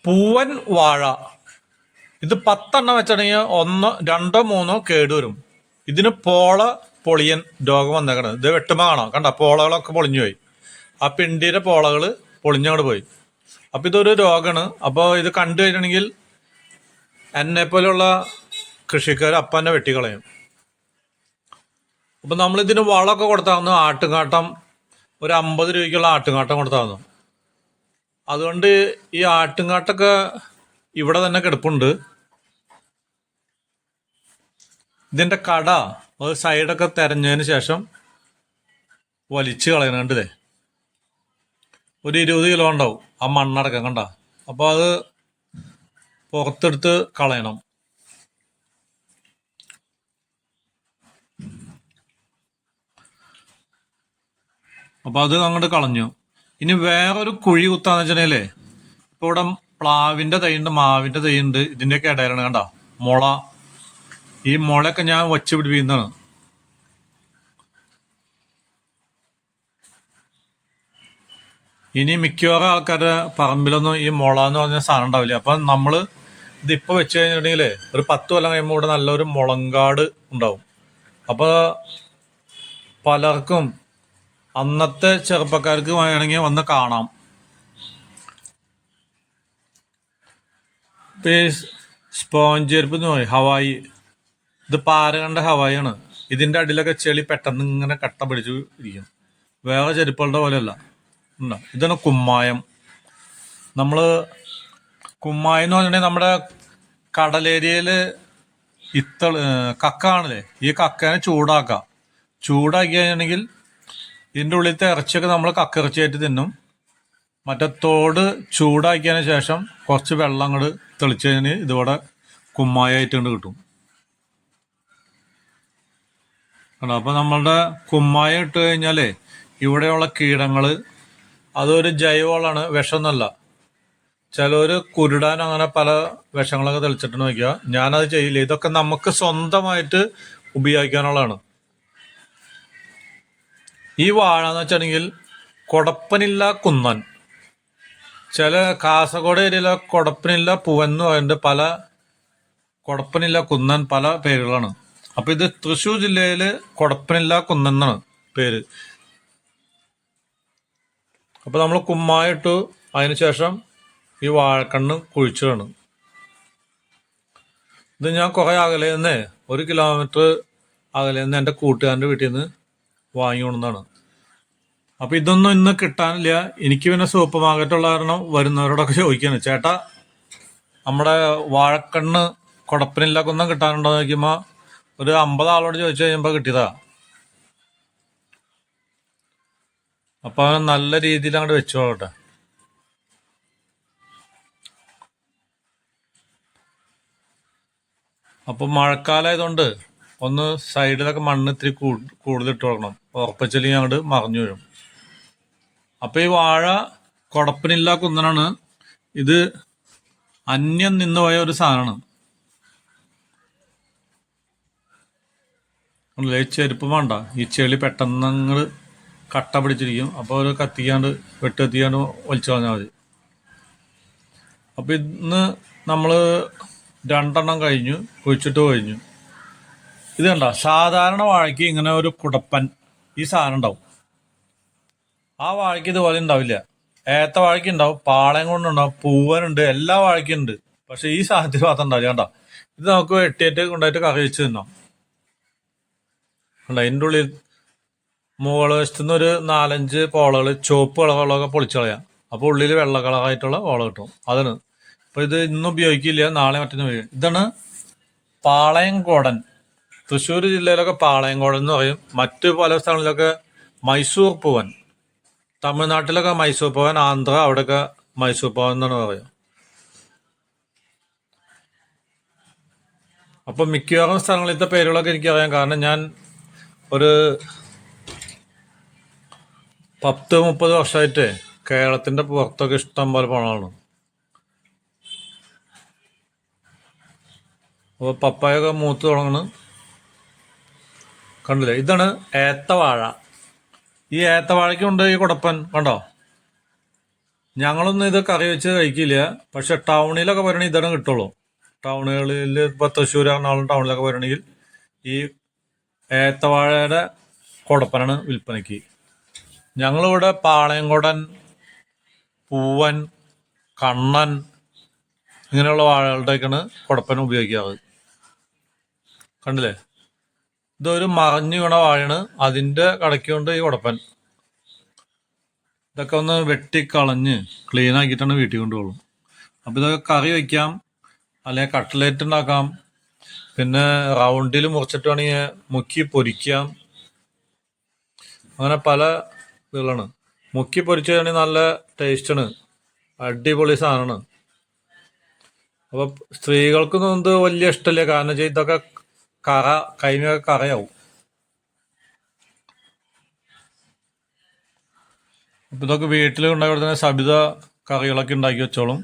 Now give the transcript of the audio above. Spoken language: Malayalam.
പൂവൻ വാഴ ഇത് 10 വെച്ചിട്ടുണ്ടെങ്കിൽ ഒന്നോ രണ്ടോ മൂന്നോ കേടുവരും. ഇതിന് പൊളിയൻ രോഗം വന്നേക്കണത്. ഇത് വെട്ടുമ്പോ കാണാം, കണ്ട പോളകളൊക്കെ പൊളിഞ്ഞു പോയി. ആ പിണ്ടിയുടെ പോളകൾ പൊളിഞ്ഞങ്ങോട്ട് പോയി. അപ്പൊ ഇതൊരു രോഗമാണ്. അപ്പോൾ ഇത് കണ്ടു കഴിഞ്ഞിട്ടുണ്ടെങ്കിൽ എന്നെ പോലെയുള്ള കൃഷിക്കാർ അപ്പന്നെ വെട്ടിക്കളയും. അപ്പൊ നമ്മൾ ഇതിന് വളമൊക്കെ കൊടുത്താവുന്നു. ആട്ടുംകാട്ടം ഒരു 50 രൂപയ്ക്കുള്ള ആട്ടുംകാട്ടം കൊടുത്താവുന്നു. അതുകൊണ്ട് ഈ ആട്ടുംകാട്ടൊക്കെ ഇവിടെ തന്നെ കിടപ്പുണ്ട്. ഇതിന്റെ കട ഒരു സൈഡൊക്കെ തെരഞ്ഞതിന് ശേഷം വലിച്ചു കളയണുണ്ടല്ലേ. ഒരു 20 കിലോ ഉണ്ടാവും ആ മണ്ണടക്കം, കണ്ട. അപ്പൊ അത് പുറത്തെടുത്ത് കളയണം. അപ്പൊ അത് അങ്ങോട്ട് കളഞ്ഞു. ഇനി വേറൊരു കുഴി കുത്താന്ന് വെച്ചിട്ടുണ്ടെങ്കിലേ, ഇപ്പൊ ഇവിടെ പ്ലാവിന്റെ തൈയുണ്ട്, മാവിന്റെ തൈയുണ്ട്. ഇതിന്റെയൊക്കെ ഇടയിലാണ്, കണ്ട മുള. ഈ മുളയൊക്കെ ഞാൻ വച്ച് പിടിപ്പിക്കുന്നതാണ്. ഇനി മിക്കവാറും ആൾക്കാരുടെ പറമ്പിലൊന്നും ഈ മുള എന്ന് പറഞ്ഞ സാധനം ഉണ്ടാവില്ല. അപ്പൊ നമ്മള് ഇതിപ്പോ വെച്ച് കഴിഞ്ഞിട്ടുണ്ടെങ്കിലേ ഒരു 10 കൊല്ലം കഴിയുമ്പോൾ ഇവിടെ നല്ലൊരു മുളങ്കാട് ഉണ്ടാവും. അപ്പൊ പലർക്കും അന്നത്തെ ചെറുപ്പക്കാർക്ക് വേണമെങ്കിൽ വന്ന് കാണാം. സ്പോഞ്ച് ചെരുപ്പ് എന്ന് പറയും, ഹവായി. ഇത് പാരകണ്ട ഹവായിയാണ്. ഇതിന്റെ അടിയിലൊക്കെ ചെളി പെട്ടെന്ന് ഇങ്ങനെ കട്ട പിടിച്ചു ഇരിക്കും. വേറെ ചെരുപ്പുകളുടെ പോലെയല്ല. ഇതാണ് കുമ്മായം. നമ്മള് കുമ്മായം എന്ന് പറഞ്ഞിട്ടുണ്ടെങ്കിൽ നമ്മുടെ കടലേരിയയില് കക്ക ആണല്ലേ, ഈ കക്കേനെ ചൂടാക്കാം. ചൂടാക്കി കഴിഞ്ഞിട്ടുണ്ടെങ്കിൽ ഇതിന്റെ ഉള്ളിലത്തെ ഇറച്ചിയൊക്കെ നമ്മൾ കക്കിറച്ചിയായിട്ട് തിന്നും. മറ്റേ തോട് ചൂടാക്കിയതിന് ശേഷം കുറച്ച് വെള്ളം അങ്ങോട്ട് തെളിച്ച് കഴിഞ്ഞാൽ ഇതോടെ കുമ്മായായിട്ട് കൊണ്ട് കിട്ടും. അപ്പൊ നമ്മളുടെ കുമ്മായ ഇട്ട് കഴിഞ്ഞാലേ ഇവിടെയുള്ള കീടങ്ങള്, അതൊരു ജൈവവളമാണ്, വിഷമൊന്നുമല്ല. ചിലവര് കുരുടാൻ അങ്ങനെ പല വിഷങ്ങളൊക്കെ തെളിച്ചിട്ട് നോക്കുക. ഞാനത് ചെയ്യില്ല. ഇതൊക്കെ നമുക്ക് സ്വന്തമായിട്ട് ഉപയോഗിക്കാനുള്ളതാണ്. ഈ വാഴ എന്ന് വെച്ചിട്ടുണ്ടെങ്കിൽ കൊടപ്പനില്ല കുന്നൻ. ചില കാസർഗോഡ് ഏരിയയിലെ കൊടപ്പനില്ല പൂവൻ എന്ന് പറയുന്നത്, പല കൊടപ്പനില്ല കുന്നൻ പല പേരുകളാണ്. അപ്പൊ ഇത് തൃശ്ശൂർ ജില്ലയില് കൊടപ്പനില്ല കുന്നൻ എന്നാണ് പേര്. അപ്പൊ നമ്മൾ കുമ്മായിട്ടു അതിനുശേഷം ഈ വാഴക്കണ്ണ് കുഴിച്ചതാണ്. ഇത് ഞാൻ കുറെ അകലെന്ന് 1 കിലോമീറ്റർ അകലെന്ന് എൻ്റെ കൂട്ടുകാരൻ്റെ വീട്ടിൽ നിന്ന് വാങ്ങി കൊണ്ടതാണ്. അപ്പൊ ഇതൊന്നും ഇന്ന് കിട്ടാനില്ല. എനിക്ക് പിന്നെ സൂപ്പർ മാർക്കറ്റുള്ള കാരണം വരുന്നവരോടൊക്കെ ചോദിക്കാണ്, ചേട്ടാ നമ്മുടെ വാഴക്കണ്ണ് കുടപ്പനില്ല കുന്നം കിട്ടാനുണ്ടോ നോക്കുമ്പോ ഒരു 50 ആളോട് ചോദിച്ചു കഴിയുമ്പോ കിട്ടിയതാ. അപ്പൊ നല്ല രീതിയിൽ അങ്ങോട്ട് വെച്ചോട്ടെ. അപ്പൊ മഴക്കാലമായതുകൊണ്ട് ഒന്ന് സൈഡിലൊക്കെ മണ്ണ് ഇത്തിരി കൂടുതൽ ഇട്ട് കൊടുക്കണം. ഉറപ്പിച്ചില്ലെങ്കിൽ അങ്ങോട്ട് മറിഞ്ഞു വീഴും. അപ്പൊ ഈ വാഴ കുടപ്പനില്ല കുന്നനാണ്. ഇത് അന്യം നിന്നുപോയ ഒരു സാധനമാണ്. ഈ ചെരുപ്പ് വേണ്ട, ഈ ചെളി പെട്ടെന്ന് അങ്ങ് കട്ട പിടിച്ചിരിക്കും. അപ്പോൾ ഒരു കത്തിക്കാണ്ട് വെട്ടെത്തിക്കാണ്ട് വലിച്ചു കളഞ്ഞാൽ മതി. അപ്പൊ ഇന്ന് നമ്മള് 2 എണ്ണം കഴിഞ്ഞു, കുഴിച്ചിട്ട് കഴിഞ്ഞു. ഇത് കണ്ട, സാധാരണ വാഴയ്ക്ക് ഇങ്ങനെ ഒരു കുടപ്പൻ ഈ സാധനം ഉണ്ടാവും. ആ വാഴയ്ക്ക് ഇതുപോലെ ഉണ്ടാവില്ല. ഏത്ത വാഴയ്ക്ക് ഉണ്ടാവും, പാളയം കൊണ്ടുണ്ടാവും, പൂവനുണ്ട്, എല്ലാ വാഴയ്ക്കും ഉണ്ട്. പക്ഷെ ഈ സാധനത്തിൽ മാത്രം ഉണ്ടാവില്ല. കണ്ട, ഇത് നമുക്ക് വെട്ടിയിട്ട് കൊണ്ടായിട്ട് കറി വെച്ച് തിന്നാം. കണ്ട, അതിൻ്റെ ഉള്ളിൽ മുകൾ വശത്തുനിന്ന് ഒരു 4-5 പോളകള് ചുവപ്പ് കളകളൊക്കെ പൊളിച്ചു കളയാം. അപ്പൊ ഉള്ളിൽ വെള്ള കളറായിട്ടുള്ള പോള കിട്ടും. അതാണ്. അപ്പൊ ഇത് ഇന്ന് ഉപയോഗിക്കില്ല, നാളെ മറ്റൊന്ന് ഉപയോഗിക്കും. ഇതാണ് പാളയംകോടൻ. തൃശ്ശൂർ ജില്ലയിലൊക്കെ പാളയംകോടൻ എന്ന് പറയും. മറ്റു പല സ്ഥലങ്ങളിലൊക്കെ മൈസൂർ പൂവൻ. തമിഴ്നാട്ടിലൊക്കെ മൈസൂർ പൂവൻ, ആന്ധ്ര അവിടെയൊക്കെ മൈസൂർ പൂവൻ എന്നാണ് പറയുക. അപ്പൊ മിക്കവാറും സ്ഥലങ്ങളിലത്തെ പേരുകളൊക്കെ എനിക്കറിയാം. കാരണം ഞാൻ ഒരു 10-30 വർഷമായിട്ട് കേരളത്തിന്റെ പുറത്തൊക്കെ ഇഷ്ടം പോലെ പോണതാണ്. അപ്പൊ പപ്പായൊക്കെ മൂത്ത് തുടങ്ങണ്. കണ്ടില്ലേ, ഇതാണ് ഏത്തവാഴ. ഈ ഏത്തവാഴയ്ക്കുണ്ട് ഈ കുടപ്പൻ, കണ്ടോ. ഞങ്ങളൊന്നും ഇത് കറി വെച്ച് കഴിക്കില്ല. പക്ഷെ ടൗണിലൊക്കെ വരണമെങ്കിൽ ഇതാണ് കിട്ടുള്ളൂ. ടൗണുകളിൽ ഇപ്പോൾ തൃശ്ശൂർ എറണാകുളം ടൗണിലൊക്കെ വരണമെങ്കിൽ ഈ ഏത്തവാഴയുടെ കുടപ്പനാണ് വിൽപ്പനയ്ക്ക്. ഞങ്ങളിവിടെ പാളയംകോടൻ, പൂവൻ, കണ്ണൻ ഇങ്ങനെയുള്ള വാഴകളുടെയൊക്കെയാണ് കുടപ്പൻ ഉപയോഗിക്കാറ്. കണ്ടില്ലേ, ഇതൊരു മറഞ്ഞു വീണ വാഴയാണ്, അതിൻ്റെ കടയ്ക്കൊണ്ട് ഈ കുടപ്പൻ. ഇതൊക്കെ ഒന്ന് വെട്ടിക്കളഞ്ഞ് ക്ലീൻ ആക്കിയിട്ടാണ് വീട്ടിൽ കൊണ്ടുപോകും. അപ്പോൾ ഇതൊക്കെ കറി വയ്ക്കാം, അല്ലെങ്കിൽ കട്ട്ലേറ്റ് ഉണ്ടാക്കാം, പിന്നെ റൗണ്ടിൽ മുറിച്ചിട്ട് വേണമെങ്കിൽ മുക്കി പൊരിക്കാം. അങ്ങനെ പല ഇതുകളാണ്. മുക്കി പൊരിച്ച് കഴിഞ്ഞാൽ നല്ല ടേസ്റ്റാണ്, അടിപൊളി സാധനമാണ്. അപ്പോൾ സ്ത്രീകൾക്കൊന്നും ഇത് വലിയ ഇഷ്ടമില്ല, കാരണം വെച്ചാൽ ഇതൊക്കെ കറ കൈമയൊക്കെ കറയാവും. അപ്പോൾ ഇതൊക്കെ വീട്ടിൽ ഉണ്ടാക്കി തന്നെ സബിത കറികളൊക്കെ ഉണ്ടാക്കി വെച്ചോളും.